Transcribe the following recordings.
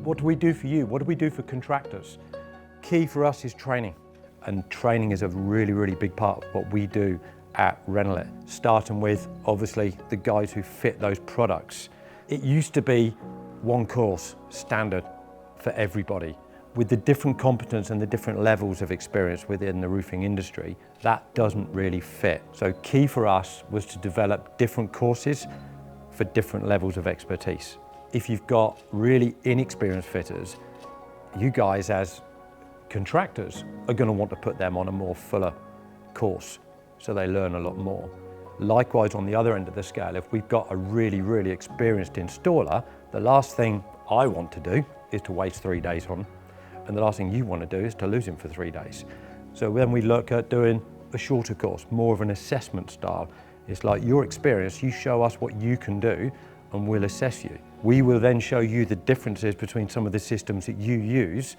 What do we do for you? What do we do for contractors? Key for us is training. And training is a really, really big part of what we do at RENOLIT. Starting with, obviously, the guys who fit those products. It used to be one course, standard for everybody. With the different competence and the different levels of experience within the roofing industry, that doesn't really fit. So key for us was to develop different courses for different levels of expertise. If you've got really inexperienced fitters, you guys as contractors are going to want to put them on a more fuller course so they learn a lot more. Likewise, on the other end of the scale, if we've got a really, really experienced installer, the last thing I want to do is to waste 3 days on, and the last thing you want to do is to lose him for 3 days. So then we look at doing a shorter course, more of an assessment style. It's like your experience, you show us what you can do and we'll assess you. We will then show you the differences between some of the systems that you use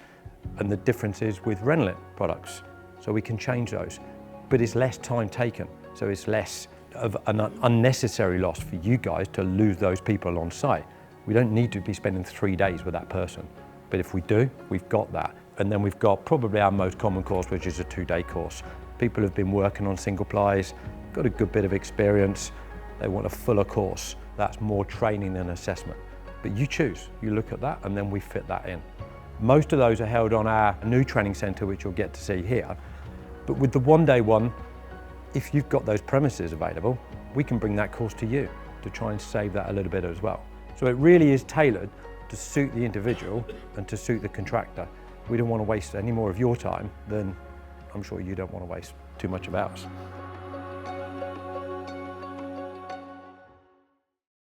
and the differences with RENOLIT products. So we can change those, but it's less time taken. So it's less of an unnecessary loss for you guys to lose those people on site. We don't need to be spending 3 days with that person. But if we do, we've got that. And then we've got probably our most common course, which is a 2-day course. People have been working on single plies, got a good bit of experience, they want a fuller course. That's more training than assessment. But you choose, you look at that and then we fit that in. Most of those are held on our new training centre, which you'll get to see here. But with the 1-day one, if you've got those premises available, we can bring that course to you to try and save that a little bit as well. So it really is tailored to suit the individual and to suit the contractor. We don't want to waste any more of your time than I'm sure you don't want to waste too much of ours.